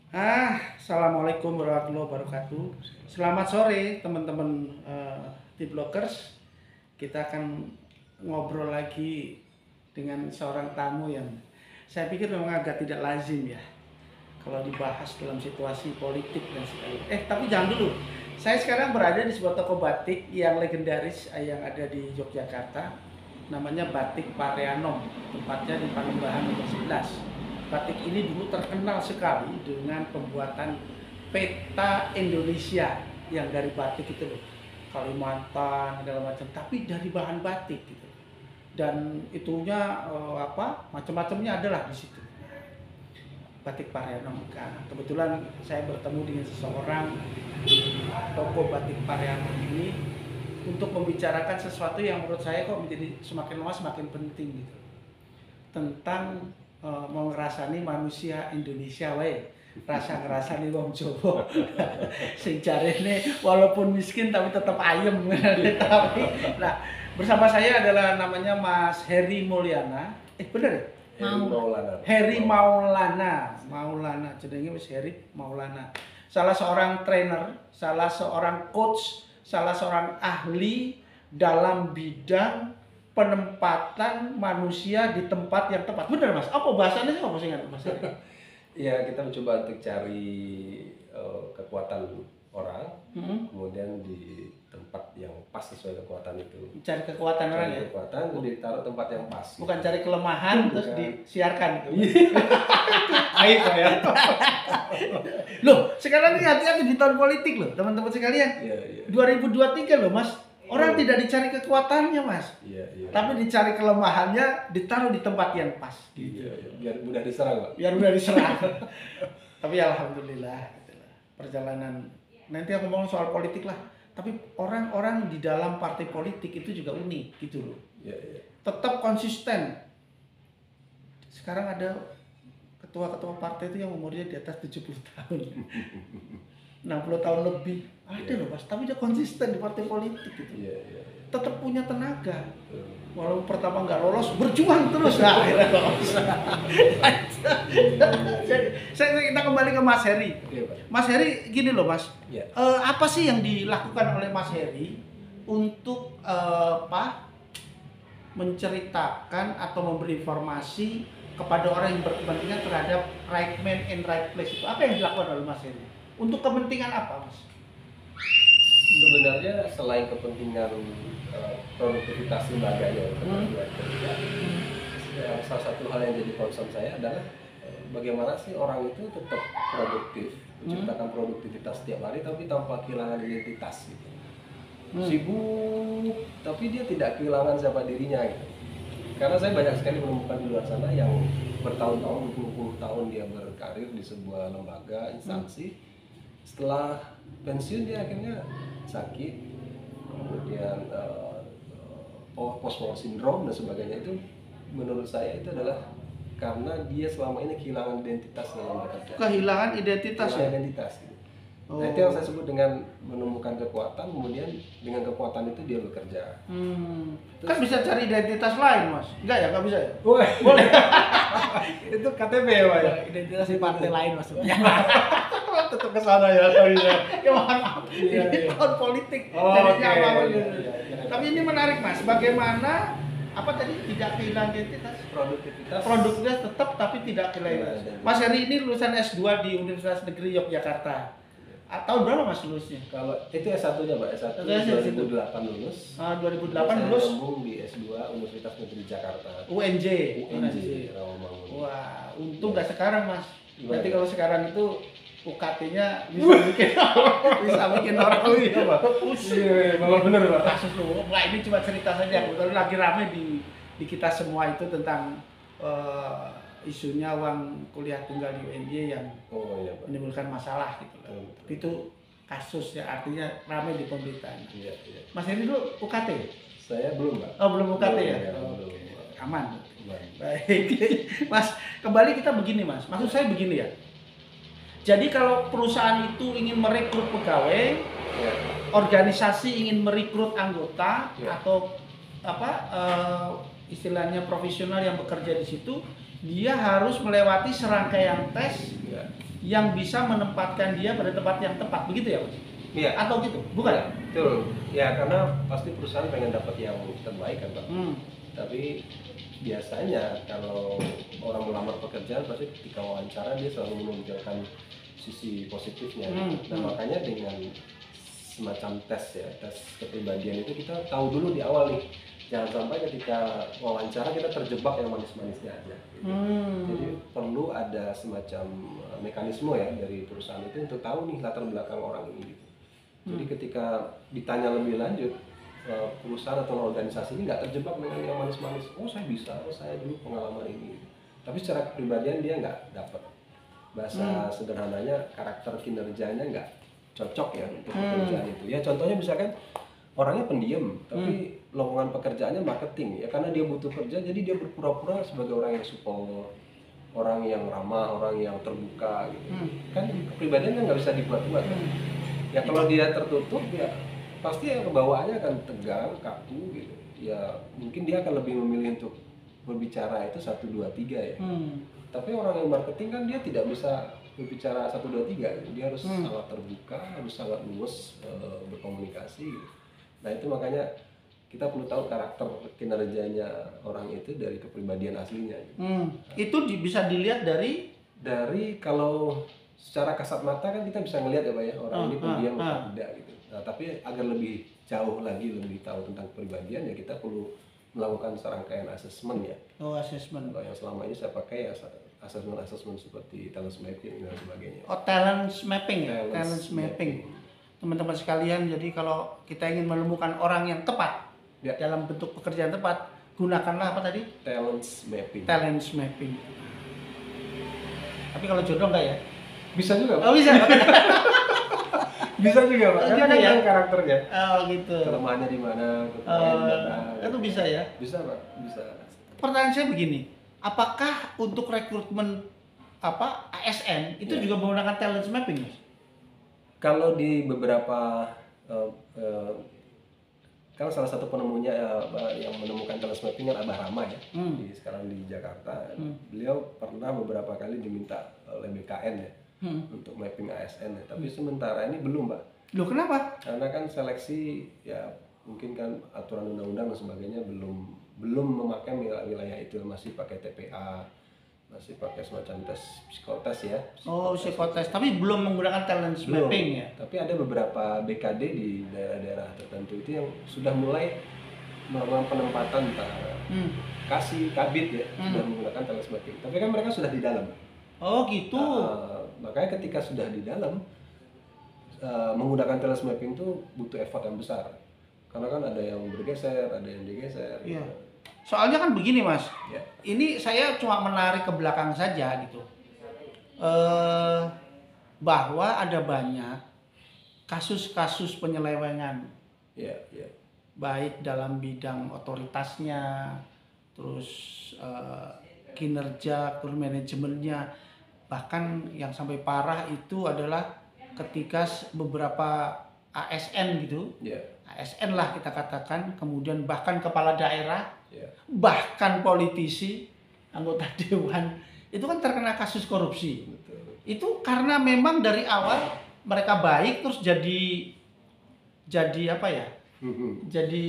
Assalamualaikum warahmatullahi wabarakatuh. Selamat sore teman-teman T-Blockers. Kita akan ngobrol lagi dengan seorang tamu yang saya pikir memang agak tidak lazim ya kalau dibahas dalam situasi politik dan sebagainya. Tapi jangan dulu. Saya sekarang berada di sebuah toko batik yang legendaris yang ada di Yogyakarta. Namanya Batik Pareanom. Tempatnya di Panembahan nomor 11. Batik ini dulu terkenal sekali dengan pembuatan peta Indonesia yang dari batik itu loh, Kalimantan segala macam, tapi dari bahan batik gitu. Dan itunya macam-macamnya adalah di situ. Batik Pareanom. Kebetulan saya bertemu dengan seseorang di toko Batik Pareanom ini untuk membicarakan sesuatu yang menurut saya kok menjadi semakin lama semakin penting gitu. Tentang mau ngerasani manusia Indonesia wae, rasa ngerasani wong Jawa. Sing jarene walaupun miskin tapi tetap ayem. Tapi nah, bersama saya adalah namanya Mas Heri Mulyana. Bener ya? Heri Maulana. Jenenge wis Heri Maulana. Salah seorang trainer, salah seorang coach, salah seorang ahli dalam bidang penempatan manusia di tempat yang tepat. Bener Mas? Apa bahasanya sih apa sih Mas? Ya, kita mencoba untuk cari kekuatan orang, kemudian di tempat yang pas sesuai kekuatan itu. Cari kekuatan orang ya? Kekuatan, ditaruh tempat yang pas. Bukan cari kelemahan terus disiarkan gitu. Aib ya. Loh, sekarang ini hati-hati di tahun politik loh, teman-teman sekalian. Iya. 2023 loh Mas. Orang tidak dicari kekuatannya Mas, iya. Tapi dicari kelemahannya, ditaruh di tempat yang pas. Gitu. Iya. Biar mudah diserang Pak. Biar mudah diserang. Tapi alhamdulillah, perjalanan. Nanti aku ngomong soal politik lah. Tapi orang-orang di dalam partai politik itu juga unik gitu loh. Iya. Tetap konsisten. Sekarang ada ketua-ketua partai itu yang umurnya di atas 70 tahun. 60 tahun lebih ada loh Mas, tapi dia konsisten di partai politik gitu. Iya. Tetap punya tenaga. Walaupun pertama nggak lolos, berjuang terus. Nah, akhirnya lolos. Kita kembali ke Mas Heri. Mas Heri, gini loh Mas. Apa sih yang dilakukan oleh Mas Heri untuk menceritakan atau memberi informasi kepada orang yang berkepentingan terhadap right man in right place itu? Apa yang dilakukan oleh Mas Heri? Untuk kepentingan apa, Mas? Sebenarnya selain kepentingan produktivitas lembaganya, salah satu hal yang jadi concern saya adalah bagaimana sih orang itu tetap produktif, menciptakan produktivitas setiap hari tapi tanpa kehilangan identitas gitu. Sibuk tapi dia tidak kehilangan siapa dirinya gitu. Karena saya banyak sekali menemukan di luar sana yang bertahun-tahun, 20 tahun dia berkarir di sebuah lembaga, instansi. Setelah pensiun dia akhirnya sakit, kemudian post-mortem syndrome dan sebagainya. Itu menurut saya itu adalah karena dia selama ini kehilangan identitas dalam bekerja. Kehilangan identitas ya? Identitas gitu. Nah, itu yang saya sebut dengan menemukan kekuatan, kemudian dengan kekuatan itu dia bekerja. Terus, kan bisa cari identitas lain Mas? Enggak ya? Nggak bisa ya? Boleh. Itu KTP ya Pak ya? Identitas di partai lain maksudnya. Tetap ke sana ya tadinya. Ya maaf. Ini tahun politik. Tapi ini menarik Mas. Bagaimana tadi tidak kehilangan identitas? Produktivitas tetap tapi tidak kehilangan. Mas Heri ini lulusan S2 di Universitas Negeri Yogyakarta. Tahun berapa Mas lulusnya? Kalau itu S1-nya Pak, S1 2008 lulus. 2008 lulus. Nyambung di S2 Universitas Negeri Jakarta. UNJ. Rawamangun. Wah, untung nggak sekarang Mas. Gimana? Nanti kalau sekarang itu UKT-nya bisa bikin orang pusing. Iya, malah bener Pak. Kasus lu. Nah, ini cuma cerita saja. Kebetulan lagi rame di kita semua itu tentang isunya uang kuliah tunggal di UNJ yang menimbulkan masalah gitu. Tapi itu kasus ya, artinya ramai di pemberitaan. Iya. Mas ini dulu UKT? Saya belum Pak. Oh, belum UKT ya? Belum. Aman. Baik. Mas, kembali kita begini Mas. Maksud saya begini ya. Jadi kalau perusahaan itu ingin merekrut pegawai, organisasi ingin merekrut anggota atau istilahnya profesional yang bekerja di situ, dia harus melewati serangkaian tes yang bisa menempatkan dia pada tempat yang tepat, begitu ya Mas? Iya. Atau gitu? Bukan? Ya, betul. Ya karena pasti perusahaan pengen dapat yang terbaik kan Pak. Tapi biasanya kalau orang melamar pekerjaan pasti ketika wawancara dia selalu menunjukkan sisi positifnya. Nah makanya dengan semacam tes ya, tes kepribadian itu kita tahu dulu di awal nih. Jangan sampai ketika wawancara kita terjebak yang manis-manisnya aja. Jadi perlu ada semacam mekanisme ya dari perusahaan itu untuk tahu nih latar belakang orang ini. Jadi ketika ditanya lebih lanjut, perusahaan atau organisasi ini nggak terjebak dengan yang manis-manis. Oh saya bisa, oh saya dulu pengalaman ini. Tapi secara kepribadian dia nggak dapat. Bahasa sederhananya karakter kinerjanya nggak cocok ya untuk pekerjaan itu. Ya contohnya misalkan orangnya pendiam, tapi lowongan pekerjaannya marketing ya karena dia butuh kerja, jadi dia berpura-pura sebagai orang yang support, orang yang ramah, orang yang terbuka gitu. Kan kepribadian kan nggak bisa dibuat-buat kan. Ya kalau dia tertutup ya pasti yang kebawaannya akan tegang, kaku gitu. Ya mungkin dia akan lebih memilih untuk berbicara itu 1, 2, 3 ya. Tapi orang yang marketing kan dia tidak bisa berbicara 1, 2, 3 gitu. Dia harus sangat terbuka, harus sangat luwes berkomunikasi gitu. Nah itu makanya kita perlu tahu karakter kinerjanya orang itu dari kepribadian aslinya gitu. Itu bisa dilihat dari kalau secara kasat mata kan kita bisa ngelihat ya Pak ya orang ini pendiam atau tidak gitu. Nah tapi agar lebih jauh lagi lebih tahu tentang kepribadian ya kita perlu melakukan serangkaian asesmen ya. Asesmen. Kalau yang selama ini saya pakai ya asesmen seperti talent mapping dan sebagainya. Talent mapping ya, talent mapping. Teman-teman sekalian, jadi kalau kita ingin menemukan orang yang tepat dalam bentuk pekerjaan tepat, gunakanlah apa tadi? Talent mapping. Talent mapping. Tapi kalau jodoh enggak ya? Bisa juga Pak. Oh bisa. Bisa juga Pak. Karena ya karakternya. Oh gitu. Kelemahannya di mana, kekuatannya di mana. Itu bisa ya? Bisa Pak, bisa. Pertanyaan saya begini, apakah untuk rekrutmen ASN itu juga menggunakan talent mapping, Mas? Kalau di beberapa kalau salah satu penemunya yang menemukan talent mapping kan Abah Rama ya, sekarang di Jakarta. Beliau pernah beberapa kali diminta oleh BKN ya untuk mapping ASN ya. Tapi sementara ini belum Pak. Loh kenapa? Karena kan seleksi ya mungkin kan aturan undang-undang dan sebagainya belum memakai wilayah itu, masih pakai TPA, masih pakai semacam tes psikotes ya. Psikotes, tapi belum menggunakan talent mapping ya. Tapi ada beberapa BKD di daerah-daerah tertentu itu yang sudah mulai melakukan penempatan kasih kabit ya, sudah menggunakan talent mapping. Tapi kan mereka sudah di dalam. Oh gitu. Makanya ketika sudah di dalam menggunakan talent mapping itu butuh effort yang besar. Karena kan ada yang bergeser, ada yang digeser. Iya. Soalnya kan begini Mas, Ya. ini saya cuma menarik ke belakang saja gitu, bahwa ada banyak kasus-kasus penyelewengan, Ya. baik dalam bidang otoritasnya, terus kinerja, terus manajemennya, bahkan yang sampai parah itu adalah ketika beberapa ASN gitu, ASN lah kita katakan, kemudian bahkan kepala daerah, bahkan politisi, anggota dewan, itu kan terkena kasus korupsi. Betul. Itu karena memang dari awal mereka baik terus jadi apa ya? Jadi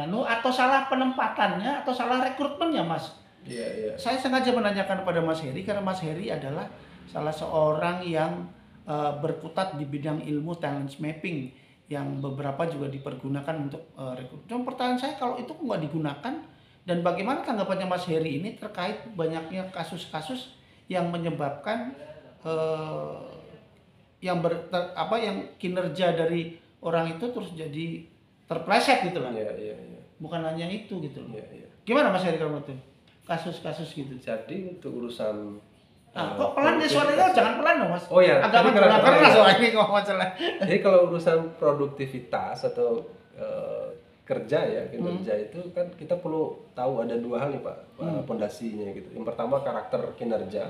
atau salah penempatannya atau salah rekrutmennya Mas. Iya. Saya sengaja menanyakan kepada Mas Heri karena Mas Heri adalah salah seorang yang berkutat di bidang ilmu talent mapping yang beberapa juga dipergunakan untuk rekrut. Cuma pertanyaan saya, kalau itu nggak digunakan, dan bagaimana tanggapannya Mas Heri ini terkait banyaknya kasus-kasus yang menyebabkan yang kinerja dari orang itu terus jadi terpleset gitu lah. Iya. Bukan hanya itu gitu loh. Iya. Gimana Mas Heri kalau itu? Kasus-kasus gitu. Jadi untuk urusan kok pelan deh suaranya, jangan pelan dong Mas. Oh ya. Agak keras soalnya ini kalau masalah. Jadi kalau urusan produktivitas atau kerja ya, kinerja itu kan kita perlu tahu ada dua hal nih Pak, pondasinya gitu. Yang pertama karakter kinerja,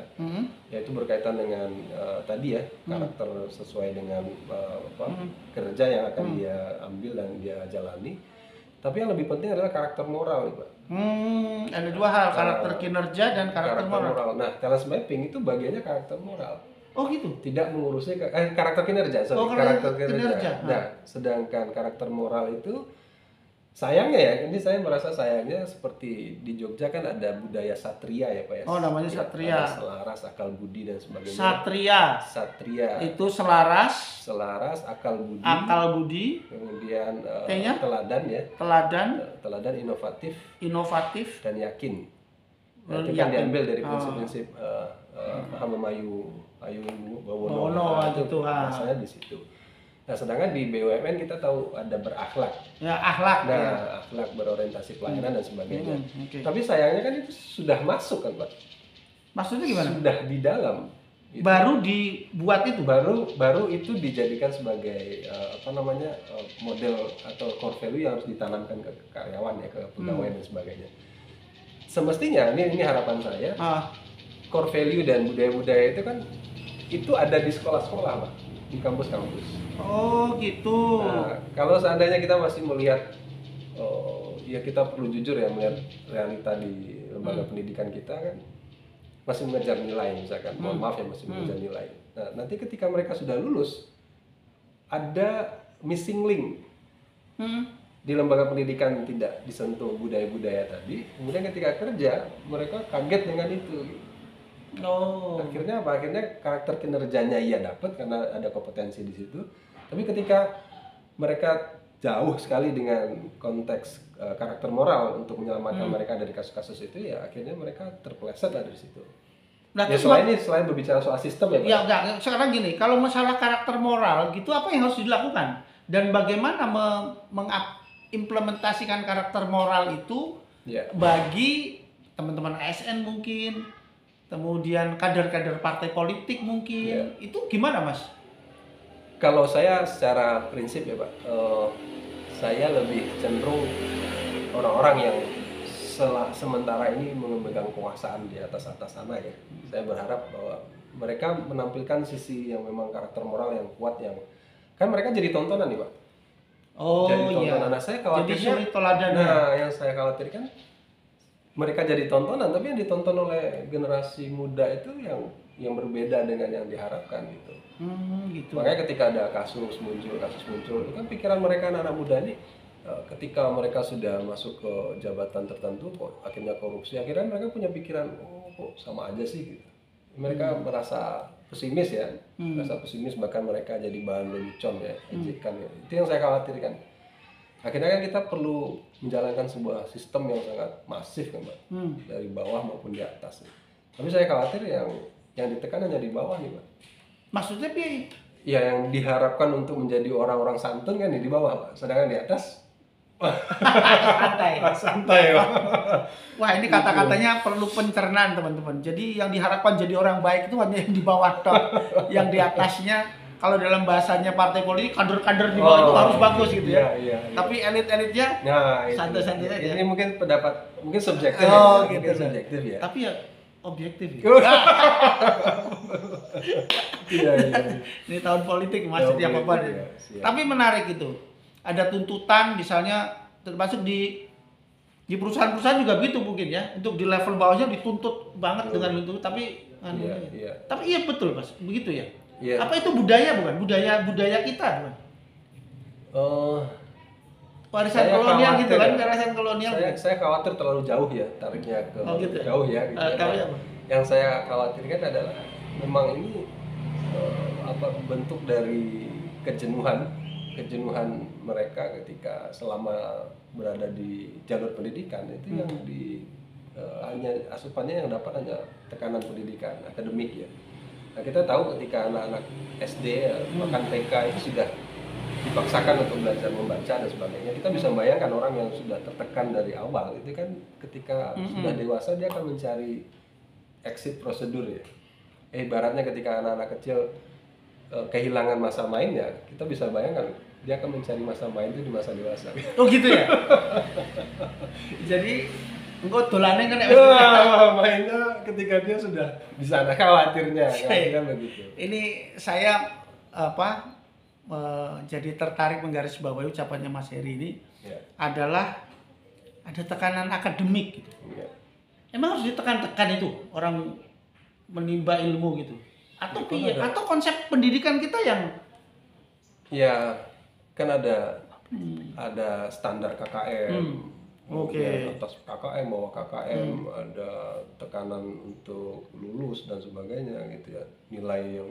yaitu berkaitan dengan tadi ya, karakter sesuai dengan kerja yang akan dia ambil dan dia jalani. Tapi yang lebih penting adalah karakter moral nih Pak. Ada dua hal, karakter kinerja dan karakter moral. Nah, talent mapping itu bagiannya karakter moral. Oh gitu. Tidak mengurusi karakter kinerja, sorry, Oh, karakter kinerja. kinerja. Nah, sedangkan karakter moral itu sayangnya ya, ini saya merasa sayangnya seperti di Jogja kan ada budaya satria ya Pak ya. Oh, namanya Ya, satria. ada selaras, akal budi dan sebagainya. Satria. Satria. Itu selaras, akal budi. akal budi. Kemudian T-nya? teladan ya. Teladan, Teladan, inovatif inovatif, dan yakin. Nah, itu yakin. kan diambil dari prinsip-prinsip Hamamayu Bawono. Nah, itu masalahnya di situ. Nah, sedangkan di BUMN kita tahu ada berakhlak. ya akhlak. Nah, Ya. akhlak, berorientasi pelayanan dan sebagainya. Okay. Tapi sayangnya kan itu sudah masuk kan, Pak? Maksudnya gimana? Sudah di dalam. Itu. Baru dibuat itu. Baru itu dijadikan sebagai model atau core value yang harus ditanamkan ke karyawan ya, ke pegawai dan sebagainya. Semestinya ini harapan saya. Core value dan budaya-budaya itu kan itu ada di sekolah-sekolah, Pak, di kampus-kampus. Oh gitu. Nah, kalau seandainya kita masih melihat, ya kita perlu jujur ya melihat realita di lembaga pendidikan kita kan masih mengejar nilai misalkan, mohon maaf ya masih mengejar nilai. Nah, nanti ketika mereka sudah lulus ada missing link di lembaga pendidikan tidak disentuh budaya-budaya tadi, kemudian ketika kerja mereka kaget dengan itu. Akhirnya apa? Akhirnya karakter kinerjanya iya dapat karena ada kompetensi di situ. Tapi ketika mereka jauh sekali dengan konteks karakter moral untuk menyelamatkan mereka dari kasus-kasus itu, ya akhirnya mereka terpeleset dari situ. Nah, ya selain berbicara soal sistem ya Pak. Ya enggak, sekarang gini, kalau masalah karakter moral gitu apa yang harus dilakukan? Dan bagaimana mengimplementasikan karakter moral itu bagi teman-teman ASN mungkin, kemudian kader-kader partai politik mungkin, itu gimana Mas? Kalau saya secara prinsip ya Pak, saya lebih cenderung orang-orang yang sementara ini memegang kekuasaan di atas sana ya. Saya berharap bahwa mereka menampilkan sisi yang memang karakter moral yang kuat, yang kan mereka jadi tontonan nih Pak. Jadi tontonan. Nah, saya khawatirnya, yang saya khawatirkan mereka jadi tontonan, tapi yang ditonton oleh generasi muda itu yang berbeda dengan yang diharapkan gitu. Gitu. Makanya ketika ada kasus muncul, itu kan pikiran mereka anak-anak muda ini ketika mereka sudah masuk ke jabatan tertentu kok akhirnya korupsi, akhirnya mereka punya pikiran kok sama aja sih gitu. Mereka merasa pesimis ya, bahkan mereka jadi bahan lelucon ya, ejekan ya. Itu yang saya khawatirkan. Akhirnya kan kita perlu menjalankan sebuah sistem yang sangat masif kan Pak, dari bawah maupun di atas. Tapi saya khawatir yang ditekan hanya di bawah nih Pak. Maksudnya Pi? Ya yang diharapkan untuk menjadi orang-orang santun kan di bawah Pak, sedangkan di atas santai Pak. Wah, ini kata-katanya perlu pencernaan teman-teman. Jadi yang diharapkan jadi orang baik itu hanya yang di bawah tok. Yang di atasnya kalau dalam bahasanya partai politik, kader-kader di bawah itu harus bagus gitu ya. Iya. Tapi elit-elitnya santai-santai aja. Ini mungkin pendapat mungkin subjektif gitu. Subjektif ya. Tapi ya objektif ya. Iya. Ini tahun politik masih apa-apa. Tapi menarik itu. Ada tuntutan misalnya termasuk di perusahaan-perusahaan juga gitu mungkin ya. Untuk di level bawahnya dituntut banget dengan itu, tapi tapi iya betul Mas, begitu ya. Apa itu budaya bukan? Budaya kita bukan? Warisan kolonial gitu kan, warisan kolonial. Saya khawatir terlalu jauh ya, tariknya ke gitu. jauh ya. Gitu. Yang saya khawatirkan adalah memang ini bentuk dari kejenuhan mereka ketika selama berada di jalur pendidikan itu yang hanya asupannya yang dapat hanya tekanan pendidikan akademik ya. Nah, kita tahu ketika anak-anak SD bahkan TK itu sudah dipaksakan untuk belajar membaca dan sebagainya. Kita bisa membayangkan orang yang sudah tertekan dari awal itu kan ketika sudah dewasa dia akan mencari exit prosedur ya. Ibaratnya ketika anak-anak kecil kehilangan masa main ya, kita bisa bayangkan dia akan mencari masa main itu di masa dewasa. Oh gitu ya. Jadi engkau dolannya kan mainnya ketika dia sudah di sana, khawatirnya kan begitu. Ini saya jadi tertarik menggarisbawahi ucapannya Mas Heri ini adalah ada tekanan akademik gitu. Emang harus ditekan-tekan itu orang menimba ilmu gitu. Atau Kan piye? Atau konsep pendidikan kita yang ya kan ada standar KKM. Oke. Kemudian atas KKM, bawah KKM, ada tekanan untuk lulus dan sebagainya gitu ya. Nilai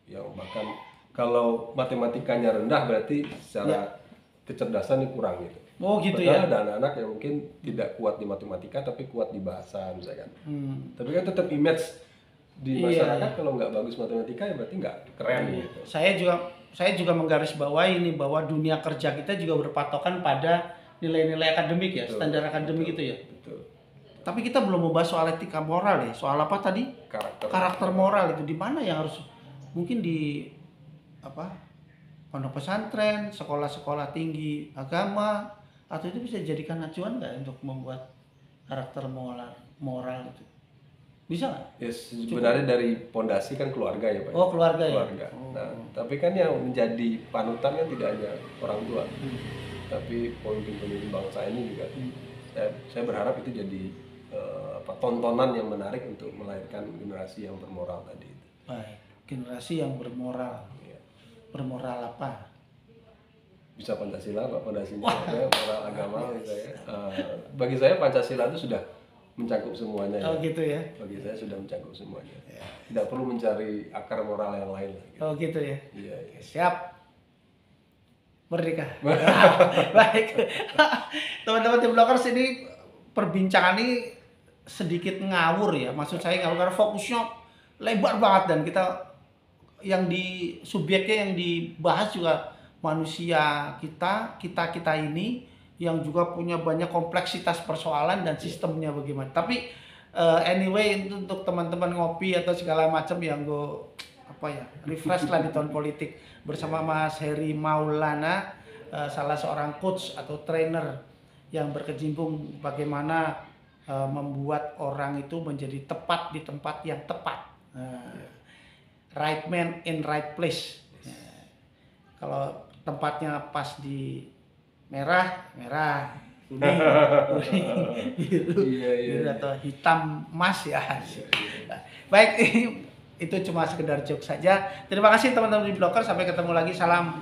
yang bahkan kalau matematikanya rendah berarti secara kecerdasan ini kurang gitu. Oh gitu Padahal ya. ada anak-anak yang mungkin tidak kuat di matematika tapi kuat di bahasa misalkan. Tapi kan tetap image di masyarakat kalau nggak bagus matematika ya berarti nggak keren gitu. Saya juga menggarisbawahi ini bahwa dunia kerja kita juga berpatokan pada nilai-nilai akademik ya, standar akademik itu ya. Betul. Tapi kita belum membahas soal etika moral ya. Soal apa tadi? Karakter moral itu di mana yang harus mungkin di apa? Pondok pesantren, sekolah-sekolah tinggi agama, atau itu bisa dijadikan acuan nggak untuk membuat karakter moral itu? Bisa nggak? Ya sebenarnya dari pondasi kan keluarga ya Pak. Oh keluarga ya. Keluarga. Nah, tapi kan yang menjadi panutan kan tidak hanya orang tua, tapi pemimpin-pemimpin bangsa ini juga. Saya berharap itu jadi tontonan yang menarik untuk melahirkan generasi yang bermoral tadi. Baik, generasi yang bermoral. Ya. Bermoral apa? Bisa Pancasila, Pak, pondasinya ya, moral agama misalnya. Bagi saya Pancasila itu sudah mencakup semuanya. Oh ya. gitu ya. Bagi saya sudah mencakup semuanya. Tidak perlu mencari akar moral yang lain. Gitu. Oh gitu ya. Iya. Siap. Merdeka. Baik. Teman-teman tim blockers, ini perbincangan ini sedikit ngawur ya. Maksud saya ngawur karena fokusnya lebar banget dan kita yang di subjeknya yang dibahas juga manusia kita ini yang juga punya banyak kompleksitas persoalan dan sistemnya bagaimana. Tapi anyway untuk teman-teman ngopi atau segala macam yang gue refresh lah di tahun politik bersama Mas Heri Maulana, salah seorang coach atau trainer yang berkecimpung bagaimana membuat orang itu menjadi tepat di tempat yang tepat. Right man in right place. Kalau tempatnya pas di merah, kuning, biru atau hitam emas ya. Baik, itu cuma sekedar joke saja. Terima kasih teman-teman di Blocker, sampai ketemu lagi. Salam